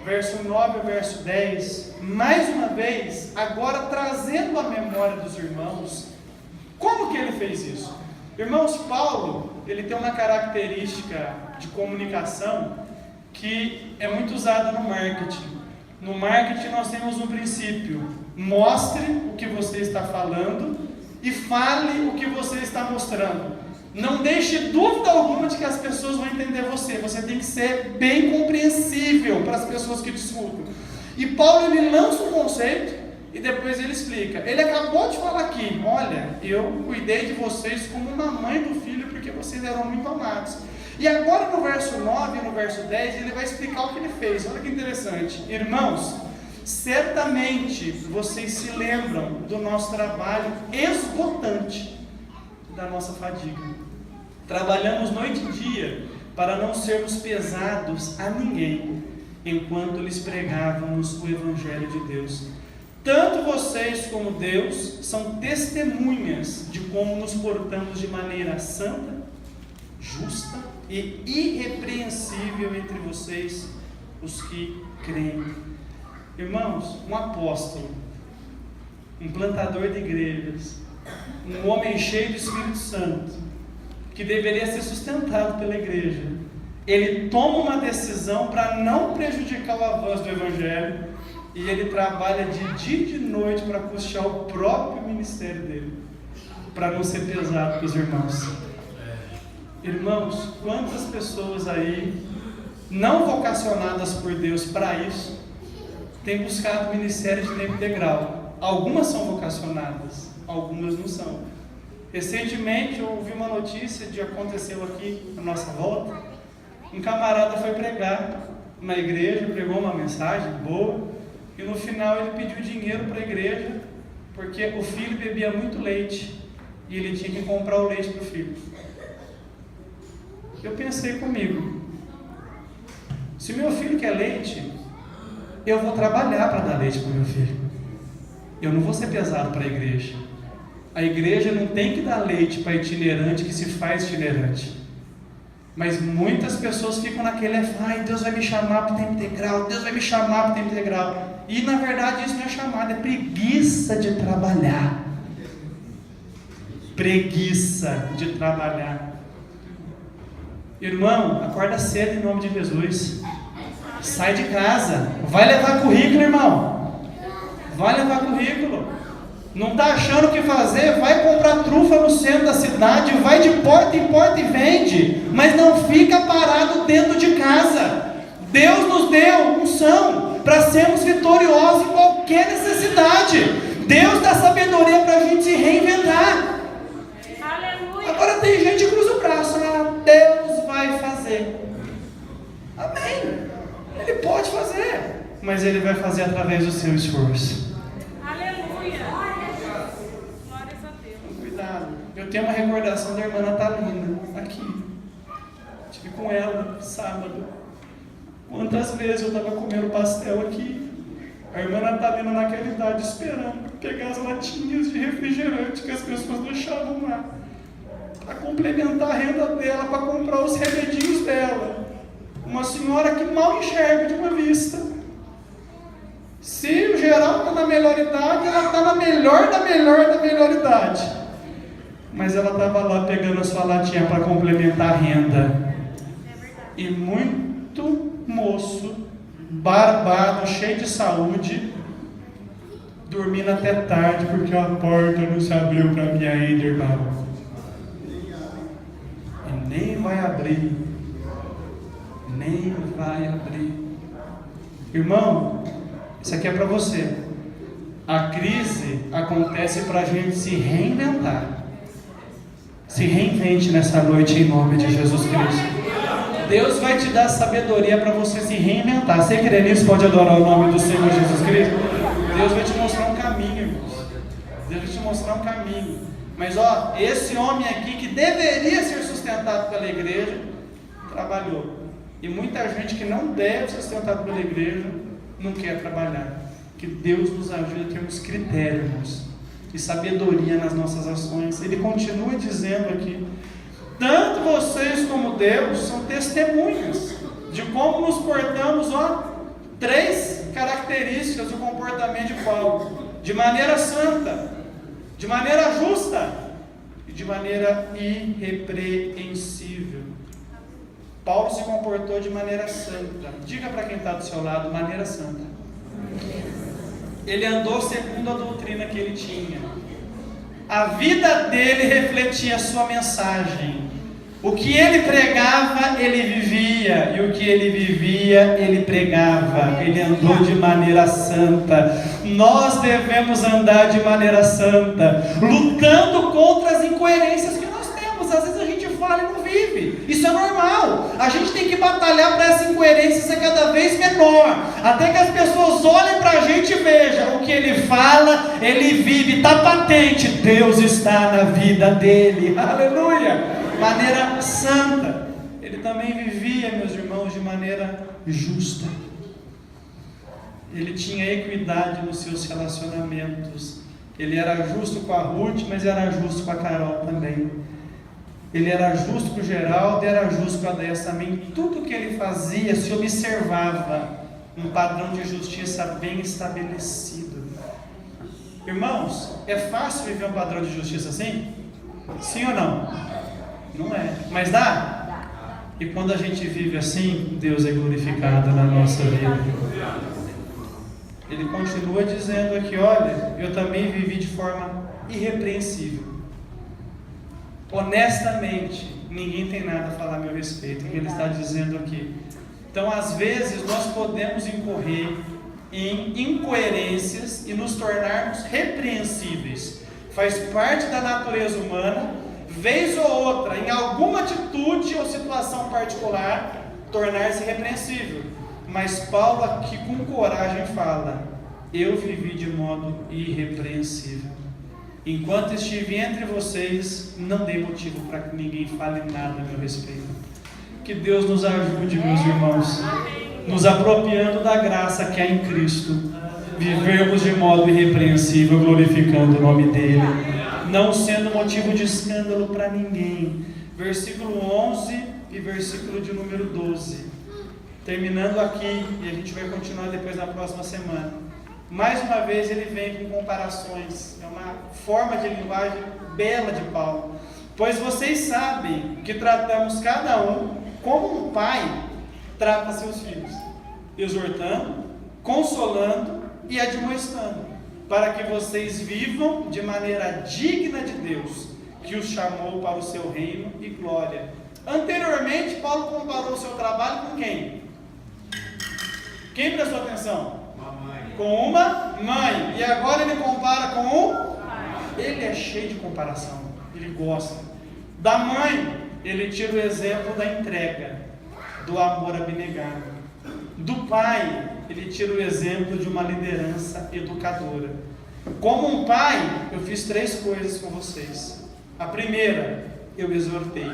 verso 9 ao verso 10, mais uma vez, agora trazendo a memória dos irmãos. Como que ele fez isso? Irmãos, Paulo, ele tem uma característica de comunicação que é muito usada no marketing. No marketing nós temos um princípio: mostre o que você está falando e fale o que você está mostrando. Não deixe dúvida alguma de que as pessoas vão entender você. Você tem que ser bem compreensível para as pessoas que te escutam. E Paulo, ele lança um conceito e depois ele explica. Ele acabou de falar aqui: olha, eu cuidei de vocês como uma mãe do filho, porque vocês eram muito amados. E agora no verso 9 e no verso 10 ele vai explicar o que ele fez. Olha que interessante. Irmãos, certamente vocês se lembram do nosso trabalho esgotante, da nossa fadiga. Trabalhamos noite e dia para não sermos pesados a ninguém, enquanto lhes pregávamos o Evangelho de Deus. Tanto vocês como Deus são testemunhas de como nos portamos de maneira santa, justa e irrepreensível entre vocês, os que creem. Irmãos, um apóstolo, um plantador de igrejas, um homem cheio do Espírito Santo, que deveria ser sustentado pela igreja, ele toma uma decisão para não prejudicar o avanço do Evangelho, e ele trabalha de dia e de noite para custear o próprio ministério dele, para não ser pesado para os irmãos. Irmãos, quantas pessoas aí, não vocacionadas por Deus para isso, têm buscado o ministério de tempo integral? Algumas são vocacionadas, algumas não são. Recentemente eu ouvi uma notícia de aconteceu aqui na nossa volta. Um camarada foi pregar na igreja, pregou uma mensagem boa, e no final ele pediu dinheiro para a igreja, porque o filho bebia muito leite, e ele tinha que comprar o leite para o filho. Eu pensei comigo: se meu filho quer leite, eu vou trabalhar para dar leite para o meu filho. Eu não vou ser pesado para a igreja. A igreja não tem que dar leite para itinerante que se faz itinerante. Mas muitas pessoas ficam naquele: ai, Deus vai me chamar para o tempo integral, Deus vai me chamar para o tempo integral. E na verdade isso não é chamado, é preguiça de trabalhar. Preguiça de trabalhar. Irmão, acorda cedo em nome de Jesus. Sai de casa. Vai levar currículo, irmão. Vai levar currículo. Não está achando o que fazer? Vai comprar trufa no centro da cidade. Vai de porta em porta e vende. Mas não fica parado dentro de casa. Deus nos deu unção para sermos vitoriosos em qualquer necessidade. Deus dá sabedoria para a gente se reinventar. Aleluia. Agora tem gente que cruza o braço: Deus vai fazer. Amém. Ele pode fazer, mas Ele vai fazer através do seu esforço. Aleluia. Glórias a Deus. Cuidado. Eu tenho uma recordação da irmã Natalina aqui. Estive com ela sábado. Quantas vezes eu estava comendo pastel aqui, a irmã Natalina naquela idade esperando pegar as latinhas de refrigerante que as pessoas deixavam lá, para complementar a renda dela, para comprar os remedinhos dela. Uma senhora que mal enxerga de uma vista. Se o geral está na melhor idade, ela está na melhor da melhor idade. Mas ela estava lá pegando a sua latinha para complementar a renda. E muito moço, barbado, cheio de saúde, dormindo até tarde porque a porta não se abriu para mim ainda, irmão. E nem vai abrir. Nem vai abrir. Irmão, isso aqui é para você. A crise acontece para a gente se reinventar. Se reinvente nessa noite em nome de Jesus Cristo. Deus vai te dar sabedoria para você se reinventar. Você crê nisso? Pode adorar o nome do Senhor Jesus Cristo. Deus vai te mostrar um caminho, irmãos. Deus vai te mostrar um caminho. Mas esse homem aqui que deveria ser sustentado pela igreja, trabalhou. E muita gente que não deve ser sustentada pela igreja não quer trabalhar. Que Deus nos ajude a termos critérios e sabedoria nas nossas ações. Ele continua dizendo aqui: tanto vocês como Deus são testemunhas de como nos portamos, 3 características do comportamento de Paulo: de maneira santa, de maneira justa e de maneira irrepreensível. Paulo se comportou de maneira santa. Diga para quem está do seu lado, maneira santa. Ele andou segundo a doutrina que ele tinha. A vida dele refletia a sua mensagem. O que ele pregava, ele vivia. E o que ele vivia, ele pregava. Ele andou de maneira santa. Nós devemos andar de maneira santa, lutando contra as incoerências que nós temos. Às vezes a gente fala e não vive. Isso é normal. A gente tem que batalhar para essa incoerência ser cada vez menor, até que as pessoas olhem para a gente e vejam o que ele fala, ele vive, está patente. Deus está na vida dele. Aleluia! Maneira santa. Ele também vivia, meus irmãos, de maneira justa. Ele tinha equidade nos seus relacionamentos. Ele era justo com a Ruth, mas era justo com a Carol também. Ele era justo com o Geraldo e era justo com a Deia também. Tudo que ele fazia se observava um padrão de justiça bem estabelecido. Irmãos, é fácil viver um padrão de justiça assim? Sim ou não? Não é. Mas dá? E quando a gente vive assim, Deus é glorificado na nossa vida. Ele continua dizendo aqui, olha, eu também vivi de forma irrepreensível. Honestamente, ninguém tem nada a falar a meu respeito, o que ele está dizendo aqui. Então, às vezes, nós podemos incorrer em incoerências e nos tornarmos repreensíveis. Faz parte da natureza humana, vez ou outra, em alguma atitude ou situação particular, tornar-se repreensível. Mas Paulo aqui com coragem fala, eu vivi de modo irrepreensível. Enquanto estive entre vocês, não dei motivo para que ninguém fale nada a meu respeito. Que Deus nos ajude, meus irmãos, nos apropriando da graça que há em Cristo, vivermos de modo irrepreensível, glorificando o nome dEle, não sendo motivo de escândalo para ninguém. Versículo 11 e versículo de número 12. Terminando aqui, e a gente vai continuar depois na próxima semana. Mais uma vez ele vem com comparações, é uma forma de linguagem bela de Paulo. Pois vocês sabem que tratamos cada um como um pai trata seus filhos, exortando, consolando e admoestando, para que vocês vivam de maneira digna de Deus, que os chamou para o seu reino e glória. Anteriormente, Paulo comparou o seu trabalho com quem? Quem prestou atenção? Com uma mãe. E agora ele compara com um? Ele é cheio de comparação. Ele gosta. Da mãe, ele tira o exemplo da entrega, do amor abnegado. Do pai, ele tira o exemplo de uma liderança educadora. Como um pai, eu fiz 3 coisas com vocês. A primeira, eu exortei.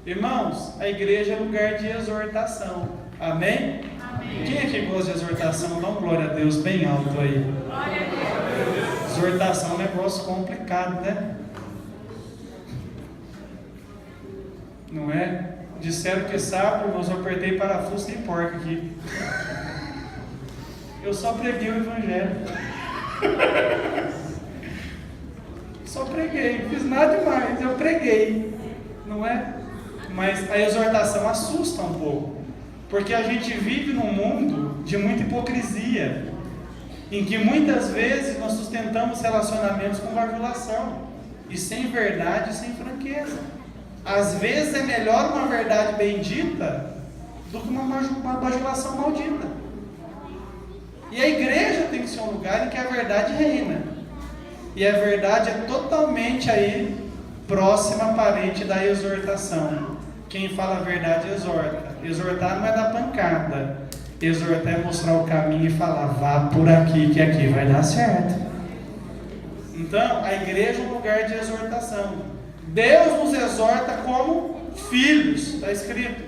Irmãos, a igreja é lugar de exortação. Amém? Amém. Quem aqui gosta de exortação? Dá uma glória a Deus bem alto aí. Glória a Deus. Exortação é um negócio complicado, né? Não é? Disseram que sábado, irmãos, eu apertei parafuso sem porca aqui. Eu só preguei o evangelho. Só preguei, não fiz nada demais, eu preguei. Não é? Mas a exortação assusta um pouco, porque a gente vive num mundo de muita hipocrisia, em que muitas vezes nós sustentamos relacionamentos com bajulação, e sem verdade e sem franqueza. Às vezes é melhor uma verdade bendita do que uma bajulação maldita. E a igreja tem que ser um lugar em que a verdade reina, e a verdade é totalmente aí próxima parente da exortação. Quem fala a verdade exorta. Exortar não é dar pancada. Exortar é mostrar o caminho e falar, vá por aqui que aqui vai dar certo. Então, a igreja é um lugar de exortação. Deus nos exorta como filhos, está escrito.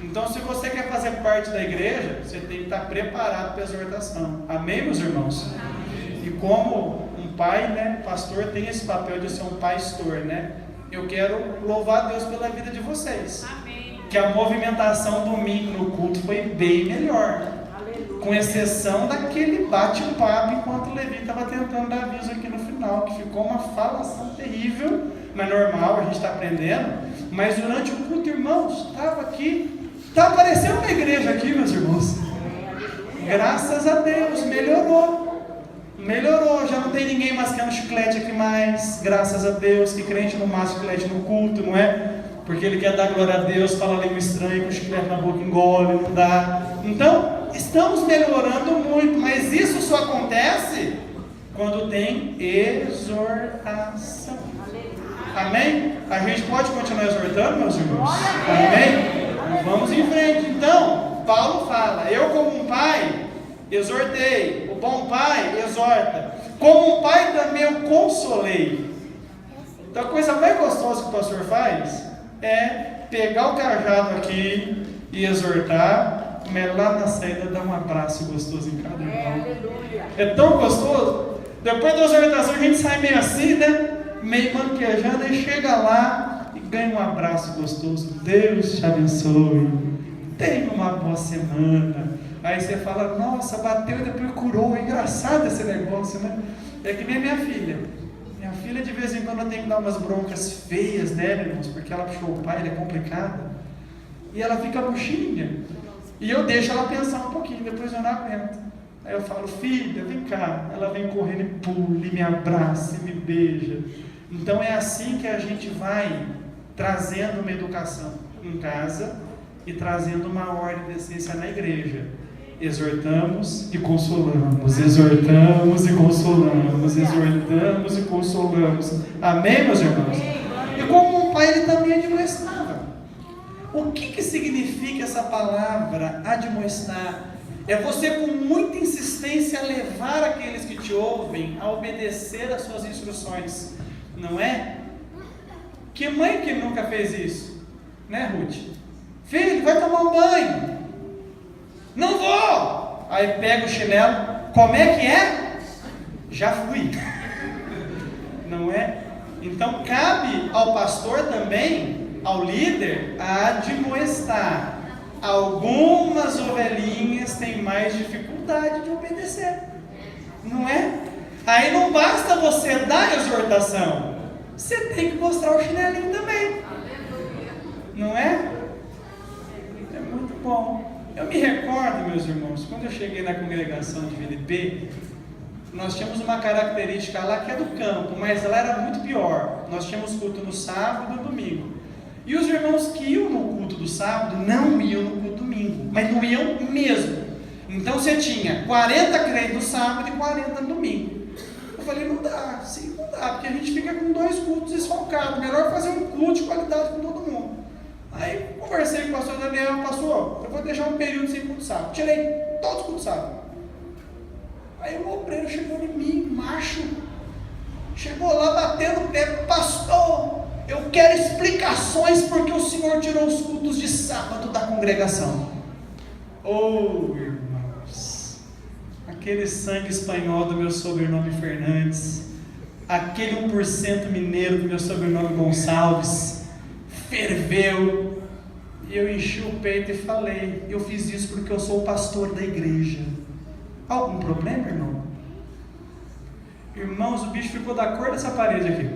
Então, se você quer fazer parte da igreja, você tem que estar preparado para a exortação. Amém, meus irmãos? Amém. E como um pai, né, pastor tem esse papel de ser um pastor, né? Eu quero louvar a Deus pela vida de vocês. Amém. Que a movimentação domingo no culto foi bem melhor. Aleluia. com exceção daquele bate-papo enquanto o Levi estava tentando dar aviso aqui no final, que ficou uma falação terrível, mas normal, a gente está aprendendo. Mas durante o culto, irmãos, estava aqui, está aparecendo uma igreja aqui, meus irmãos. Graças a Deus, melhorou, já não tem ninguém mascando chiclete aqui mais, graças a Deus, que crente não masca chiclete no culto, não é? Porque ele quer dar glória a Deus, fala língua estranha, com o chiclete na boca engole, não dá. Então, estamos melhorando muito, mas isso só acontece quando tem exortação. Amém? A gente pode continuar exortando, meus irmãos? Amém? Vamos em frente. Então, Paulo fala, eu como um pai, exortei. O bom pai, exorta. Como um pai também eu consolei. Então, a coisa mais gostosa que o pastor faz é pegar o cajado aqui e exortar, mas lá na saída dar um abraço gostoso em cada irmão. É tão gostoso. Depois da exortação a gente sai meio assim, né? Meio manquejando, e chega lá e ganha um abraço gostoso. Deus te abençoe, tenha uma boa semana. Aí você fala, nossa, bateu e depois curou. Engraçado esse negócio, né? É que nem minha filha. Minha filha de vez em quando eu tenho que dar umas broncas feias nela, irmãos, porque ela puxou o pai, ela é complicada. E ela fica murchinha. E eu deixo ela pensar um pouquinho, depois eu não aguento. Aí eu falo, filha, vem cá. Ela vem correndo e pula, e me abraça, e me beija. Então é assim que a gente vai trazendo uma educação em casa e trazendo uma ordem de essência na igreja. Exortamos e consolamos, exortamos e consolamos, exortamos e consolamos. Amém, meus irmãos? E como um pai, ele também admoestava. O que significa essa palavra admoestar? É você com muita insistência levar aqueles que te ouvem a obedecer às suas instruções, não é? Que mãe que nunca fez isso? Né, Ruth? Filho, vai tomar um banho. Não vou! Aí pega o chinelo, como é que é? Já fui. Não é? Então cabe ao pastor também, ao líder, a admoestar. Algumas ovelhinhas têm mais dificuldade de obedecer. Não é? Aí não basta você dar exortação, você tem que mostrar o chinelinho também. Não é? É muito bom. Eu me recordo, meus irmãos, quando eu cheguei na congregação de VLP, nós tínhamos uma característica lá que é do campo, mas lá era muito pior. Nós tínhamos culto no sábado e no domingo. E os irmãos que iam no culto do sábado não iam no culto do domingo, mas não iam mesmo. Então você tinha 40 crentes no sábado e 40 no domingo. Eu falei, não dá, sim, não dá, porque a gente fica com 2 cultos desfalcados. Melhor fazer um culto de qualidade com todo mundo. Aí conversei com o pastor Daniel, pastor, eu vou deixar um período sem culto sábado. Tirei todos os cultos sábado. Aí o obreiro chegou em mim, macho, chegou lá batendo o pé, pastor, eu quero explicações porque o senhor tirou os cultos de sábado da congregação. Oh, irmãos, aquele sangue espanhol do meu sobrenome Fernandes, aquele 1% mineiro do meu sobrenome Gonçalves, ferveu, e eu enchi o peito e falei, eu fiz isso porque eu sou o pastor da igreja. Algum problema, irmão? Irmãos, o bicho ficou da cor dessa parede aqui.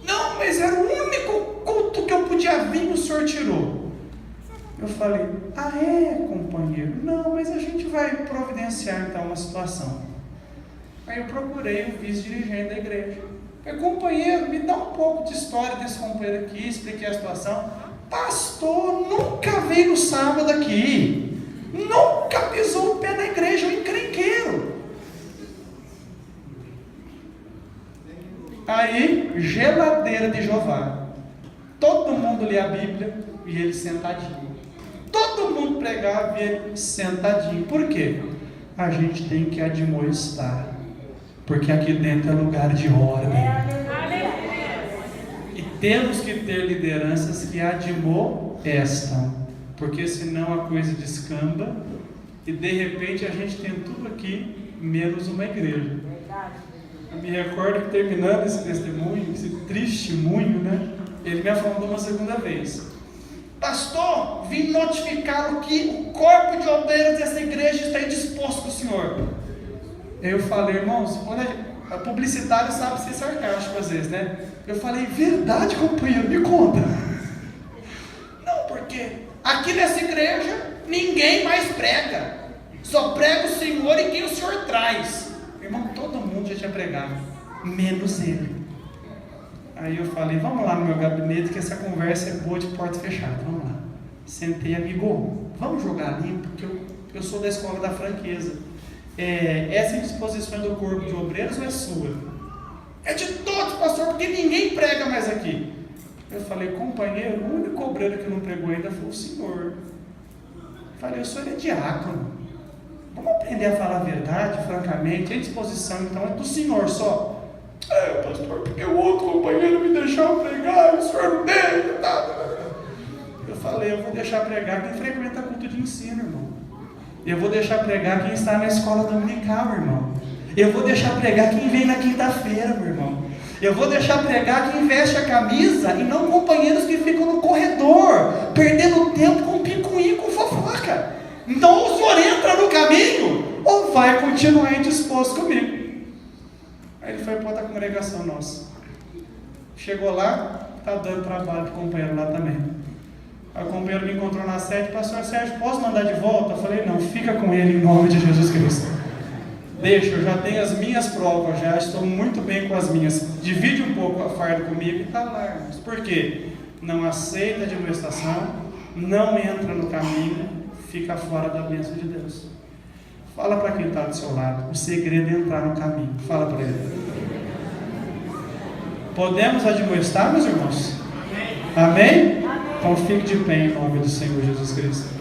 Não, mas era o único culto que eu podia vir e o senhor tirou. Eu falei, ah é, companheiro? Não, mas a gente vai providenciar então uma situação. Aí eu procurei o vice-dirigente da igreja. Eu, companheiro, me dá um pouco de história desse companheiro aqui, expliquei a situação. Pastor, nunca veio no sábado aqui, nunca pisou o pé na igreja, um encrenqueiro. Aí, geladeira de Jeová, todo mundo lia a Bíblia e ele sentadinho, todo mundo pregava e ele sentadinho. Por quê? A gente tem que admoestar, porque aqui dentro é lugar de ordem. E temos que ter lideranças que admoestam, porque senão a coisa descamba e de repente a gente tem tudo aqui menos uma igreja. Eu me recordo que terminando esse testemunho, esse testemunho, né? Ele me afrontou uma segunda vez. pastor, vim notificá-lo que o corpo de obreiros dessa igreja está indisposto com o senhor. Eu falei, irmãos, quando a publicitário sabe ser sarcástico às vezes, né? Eu falei, verdade, companheiro, me conta. Não, porque aqui nessa igreja ninguém mais prega, só prega o Senhor e quem o Senhor traz. Irmão, todo mundo já tinha pregado, menos ele. Aí eu falei, vamos lá no meu gabinete, que essa conversa é boa de porta fechada, vamos lá. Sentei, amigo, vamos jogar limpo, porque eu sou da escola da franqueza. Essa indisposição do corpo de obreiros ou é sua? É de todos, pastor, porque ninguém prega mais aqui. Eu falei, companheiro, o único obreiro que não pregou ainda foi o senhor. Eu falei, o senhor é diácono. Vamos aprender a falar a verdade, francamente. A indisposição, então, é do senhor só. Pastor, porque o outro companheiro me deixou pregar, o senhor não deixa, Eu falei, eu vou deixar pregar quem frequenta culto de ensino, irmão. Eu vou deixar pregar quem está na escola dominical, irmão. Eu vou deixar pregar quem vem na quinta-feira, meu irmão. Eu vou deixar pregar quem veste a camisa e não companheiros que ficam no corredor, perdendo tempo com picuinha e com fofoca. Então, ou o senhor entra no caminho, ou vai continuar indisposto comigo. Aí ele foi para outra congregação nossa. Chegou lá, está dando trabalho para o companheiro lá também. Aí o companheiro me encontrou na sede, pastor Sérgio, posso mandar de volta? Eu falei, não, fica com ele em nome de Jesus Cristo. Deixa, eu já tenho as minhas provas, já estou muito bem com as minhas. Divide um pouco a farda comigo e está lá, irmãos. Por quê? Não aceita a demonstração, não entra no caminho, fica fora da bênção de Deus. Fala para quem está do seu lado, o segredo é entrar no caminho. Fala para ele. Podemos admoestar, meus irmãos? Amém? Então fique de pé em nome do Senhor Jesus Cristo.